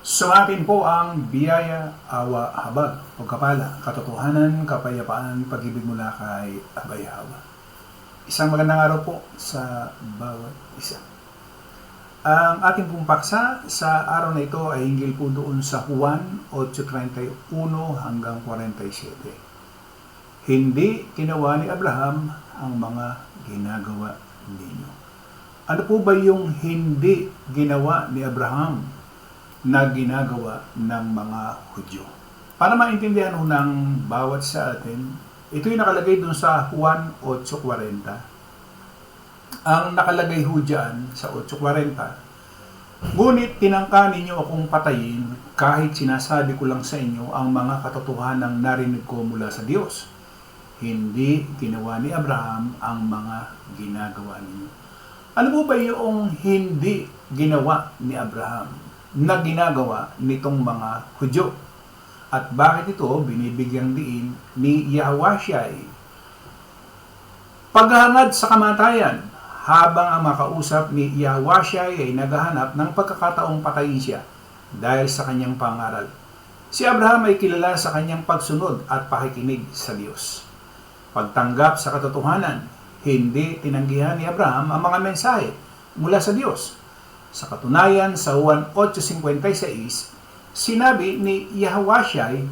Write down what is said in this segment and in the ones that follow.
Sumatin po ang biyaya, awa, habag, pagkapala, katotohanan, kapayapaan, pag-ibig mula kay Abay Hawa. Isang magandang araw po sa bawat isa. Ang ating pong paksa sa araw na ito ay hinggil po doon sa Juan 8:31 hanggang 47. Hindi ginawa ni Abraham ang mga ginagawa ninyo. Ano po ba yung hindi ginawa ni Abraham na ginagawa ng mga Hudyo? Para maintindihan ho ng bawat sa atin, ito yung nakalagay dun sa Juan 8:40. Ang nakalagay ho dyan sa 8:40, ngunit tinangka ninyo akong patayin kahit sinasabi ko lang sa inyo ang mga katotohanang narinig ko mula sa Diyos. Hindi ginawa ni Abraham ang mga ginagawa ninyo. Ano po ba yung hindi ginawa ni Abraham na ginagawa nitong mga Hudyo? At bakit ito binibigyang diin ni Yahawasyai? Paghahangad sa kamatayan, habang ang makausap ni Yahawasyai ay naghahanap ng pagkakataong patayin siya dahil sa kanyang pangaral. Si Abraham ay kilala sa kanyang pagsunod at pakikinig sa Diyos. Pagtanggap sa katotohanan, hindi tinanggihan ni Abraham ang mga mensahe mula sa Diyos. Sa katunayan, sa Juan 8:56, sinabi ni Yahawasyai,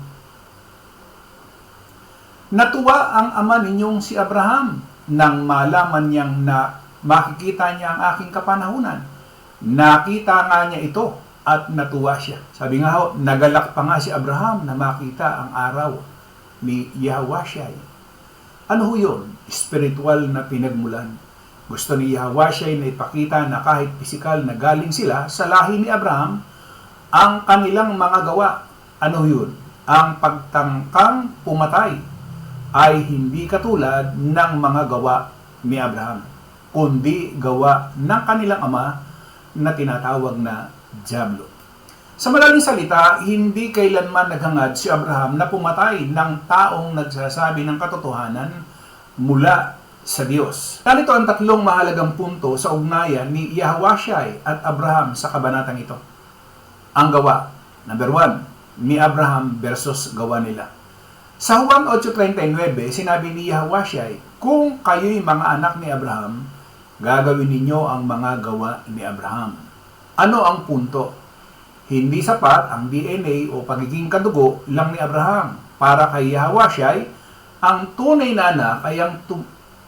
"Natuwa ang ama ninyong si Abraham nang malaman niyang na makikita niya ang aking kapanahunan. Nakita nga niya ito at natuwa siya." Sabi nga ho, nagalak pa nga si Abraham na makita ang araw ni Yahawasyai. Ano ho yun? Spiritual na pinagmulan. Gusto ni Yahawasyai na ipakita na kahit pisikal na galing sila sa lahi ni Abraham, ang kanilang mga gawa, ano yun? Ang pagtangkang pumatay ay hindi katulad ng mga gawa ni Abraham, kundi gawa ng kanilang ama na tinatawag na Diablo. Sa madaling salita, hindi kailanman naghangad si Abraham na pumatay ng taong nagsasabi ng katotohanan mula sa Diyos. Narito ang tatlong mahalagang punto sa ugnayan ni Yahawasyai at Abraham sa kabanatang ito. Ang gawa. Number 1, ni Abraham versus gawa nila. Sa Juan 8:39, sinabi ni Yahawasyai, "Kung kayo'y mga anak ni Abraham, gagawin ninyo ang mga gawa ni Abraham." Ano ang punto? Hindi sapat ang DNA o pagiging kadugo lang ni Abraham. Para kay Yahawasyai, ang tunay na anak ay ang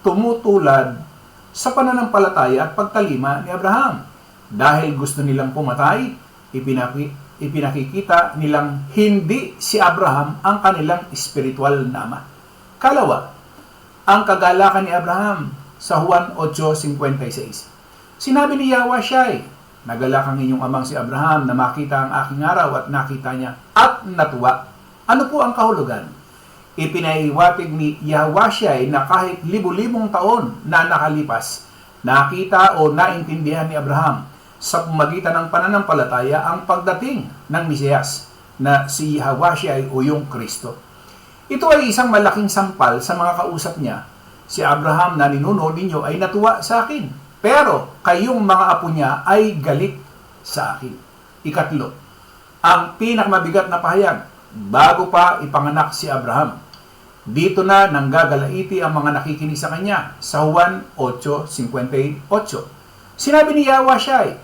tumutulad sa pananampalataya at pagtalima ni Abraham. Dahil gusto nilang pumatay, ipinakikita nilang hindi si Abraham ang kanilang espiritual na ama. Kalawa, ang kagalakan ni Abraham sa Juan 8:56. Sinabi ni Yahawasyai, "Nagalak ang inyong amang si Abraham na makita ang aking araw at nakita niya at natuwa." Ano po ang kahulugan? Ipinaiwatig ni Yahawasyai na kahit libu-libong taon na nakalipas, nakita o naintindihan ni Abraham sa pamagitan ng pananampalataya ang pagdating ng Mesiyas na si Yahawasyai o yung Kristo. Ito ay isang malaking sampal sa mga kausap niya. Si Abraham na ninuno ninyo ay natuwa sa akin, pero kayong mga apo niya ay galit sa akin. Ikatlo, ang pinakamabigat na pahayag, bago pa ipanganak si Abraham. Dito na nanggagalaiti ang mga nakikinig sa kanya sa Juan 8:58. Sinabi ni Yahawasyai,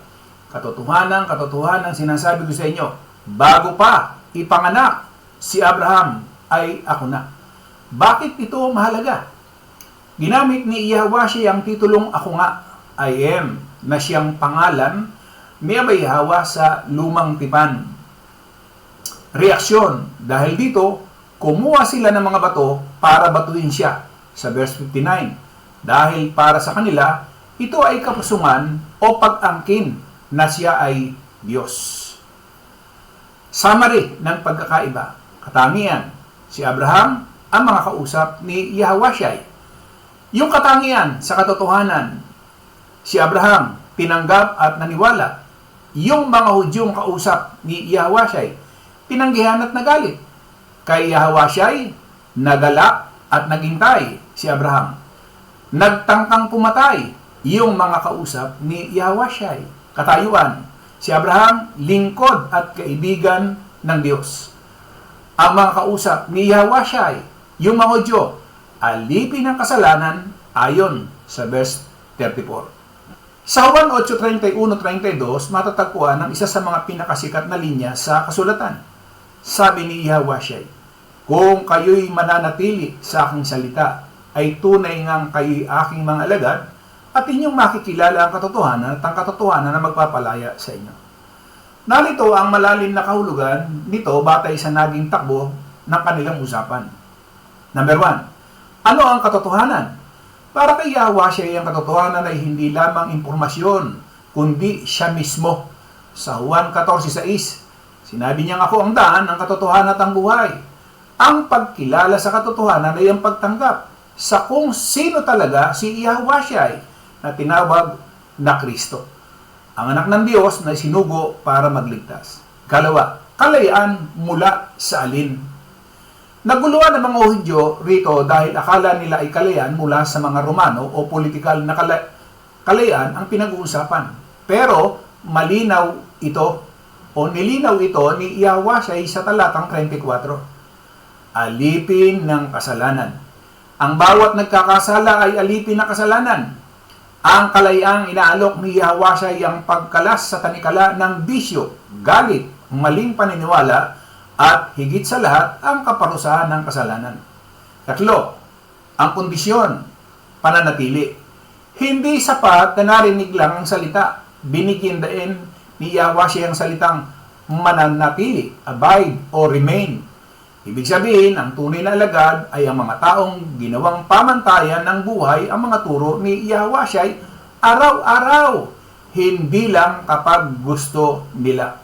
katotohanan sinasabi ko sa inyo, bago pa ipanganak si Abraham ay ako na." Bakit ito mahalaga? Ginamit ni Yahawasyai ang titulong "Ako nga", I am, na siyang pangalan ni Abay Hawa sa lumang tipan. Reaksyon, dahil dito, kumuha sila ng mga bato para batuin siya sa verse 59. Dahil para sa kanila, ito ay kapusungan o pag-angkin na siya ay Diyos. Summary ng pagkakaiba. Katangian, si Abraham ang mga kausap ni Yahawasyai. Yung katangian sa katotohanan, si Abraham tinanggap at naniwala. Yung mga Hudyong kausap ni Yahawasyai, tinanggihan at nagalit. Kay Yahawasyai, nagalak at naghintay si Abraham. Nagtangkang pumatay yung mga kausap ni Yahawasyai. Katayuan, Si Abraham, lingkod at kaibigan ng Diyos. Ang mga kausap ni Yahushai, yung mga Hudyo, alipin ng kasalanan ayon sa verse 34. Sa Juan 8:31-32, matatagpuan ang isa sa mga pinakasikat na linya sa kasulatan. Sabi ni Yahushai, kung kayo'y mananatili sa aking salita, ay tunay ngang kayo'y aking mga alagad, at inyong makikilala ang katotohanan at ang katotohanan na magpapalaya sa inyo. Narito ang malalim na kahulugan nito batay sa naging takbo ng kanilang usapan. Number 1, ano ang katotohanan? Para kay Yahushai, ang katotohanan ay hindi lamang impormasyon, kundi siya mismo. Sa Juan 14:6, sinabi niyang ako ang daan, ang katotohanan at ang buhay. Ang pagkilala sa katotohanan ay ang pagtanggap sa kung sino talaga si Yahushai na tinawag na Kristo, ang anak ng Diyos na sinugo para magligtas. Kalawa, kalayaan mula sa alin? Naguluhan ng mga Hudyo rito dahil akala nila ay kalayaan mula sa mga Romano o politikal na kalayaan ang pinag-uusapan. Pero malinaw ito o nilinaw ito ni Yahushai sa talatang 34. Alipin ng kasalanan. Ang bawat nagkakasala ay alipin ng kasalanan. Ang kalayaang inaalok ni Yahushai ang pagkalas sa tanikala ng bisyo, galit, maling paniniwala, at higit sa lahat ang kaparusahan ng kasalanan. Tatlo, ang kondisyon, pananatili. Hindi sapat na narinig lang ang salita. Binigyan din ni Yahushai ang salitang mananatili, abide, o remain. Ibig sabihin, ang tunay na alagad ay ang mga taong ginawang pamantayan ng buhay ang mga turo ni Yahushai araw-araw, hindi lang kapag gusto nila.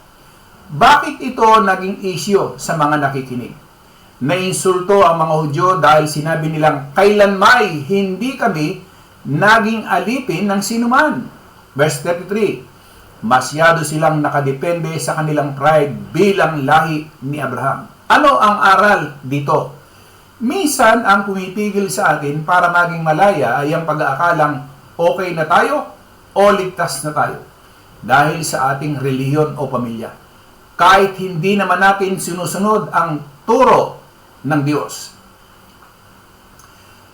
Bakit ito naging isyu sa mga nakikinig? Nainsulto ang mga Hudyo dahil sinabi nilang kailanmay hindi kami naging alipin ng sinuman. Verse 33, masyado silang nakadepende sa kanilang pride bilang lahi ni Abraham. Ano ang aral dito? Minsan, ang pumipigil sa atin para maging malaya ay ang pag-aakalang okay na tayo o ligtas na tayo dahil sa ating relihiyon o pamilya. Kahit hindi naman natin sinusunod ang turo ng Diyos.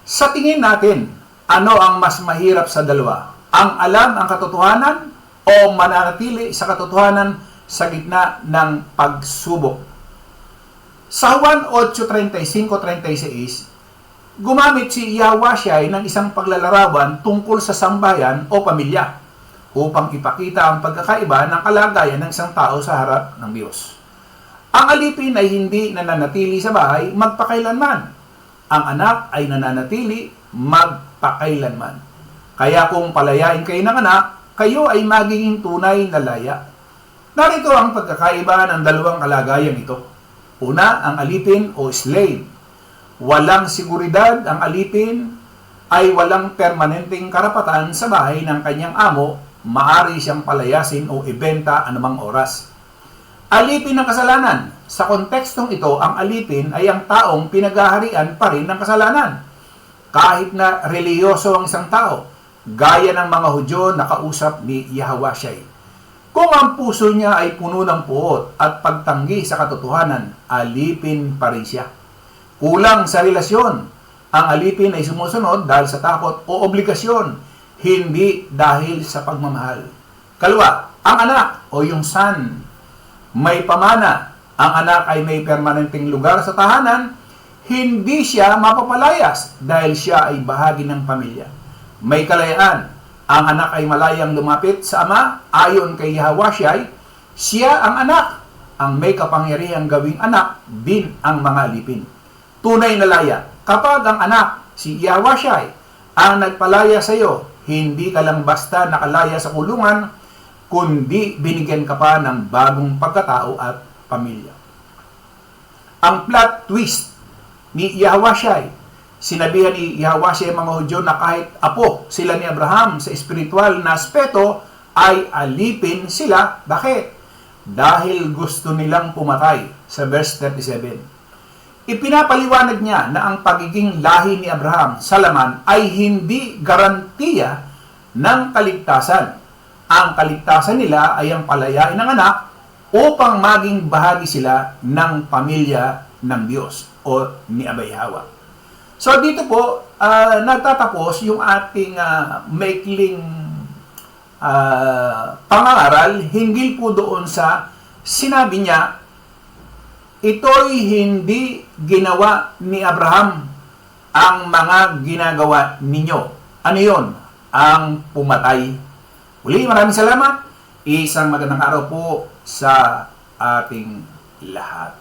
Sa tingin natin, ano ang mas mahirap sa dalawa? Ang alam ang katotohanan o mananatili sa katotohanan sa gitna ng pagsubok? Sa Juan 8:35-36, gumamit si Yahushai ng isang paglalarawan tungkol sa sambayan o pamilya upang ipakita ang pagkakaiba ng kalagayan ng isang tao sa harap ng Diyos. Ang alipin ay hindi nananatili sa bahay magpakailanman. Ang anak ay nananatili magpakailanman. Kaya kung palayain kayo ng anak, kayo ay magiging tunay na laya. Narito ang pagkakaiba ng dalawang kalagayan ito. Una, ang alipin o slave. Walang seguridad ang alipin ay walang permanenteng karapatan sa bahay ng kanyang amo, maari siyang palayasin o ibenta anumang oras. Alipin ng kasalanan. Sa kontekstong ito, ang alipin ay ang taong pinaghaharian pa rin ng kasalanan. Kahit na reliyoso ang isang tao, gaya ng mga Hudyo na kausap ni Yahushai. Kung ang puso niya ay puno ng puot at pagtanggi sa katotohanan, alipin pa rin siya. Kulang sa relasyon. Ang alipin ay sumusunod dahil sa takot o obligasyon, hindi dahil sa pagmamahal. Kalwa, ang anak o yung son. May pamana. Ang anak ay may permanenteng lugar sa tahanan, hindi siya mapapalayas dahil siya ay bahagi ng pamilya. May kalayaan. Ang anak ay malayang lumapit sa ama ayon kay Yahushai. Siya ang anak. Ang may kapangyarihang gawing anak din ang mga alipin. Tunay na laya. Kapag ang anak, si Yahushai, ang nagpalaya sa iyo, hindi ka lang basta nakalaya sa kulungan, kundi binigyan ka pa ng bagong pagkatao at pamilya. Ang plot twist ni Yahushai, sinabihan ni Yahushai ang mga Hudyo na kahit apo sila ni Abraham sa espiritual na aspeto, ay alipin sila. Bakit? Dahil gusto nilang pumatay. Sa verse 37. Ipinapaliwanag niya na ang pagiging lahi ni Abraham sa laman ay hindi garantiya ng kaligtasan. ang kaligtasan nila ay ang palayain ng anak upang maging bahagi sila ng pamilya ng Diyos o ni Abay Hawa. So dito po, nagtatapos yung ating maikling pangangaral hinggil po doon sa sinabi niya, ito'y hindi ginawa ni Abraham ang mga ginagawa ninyo. Ano yon? Ang pumatay. Uli, maraming salamat. Isang magandang araw po sa ating lahat.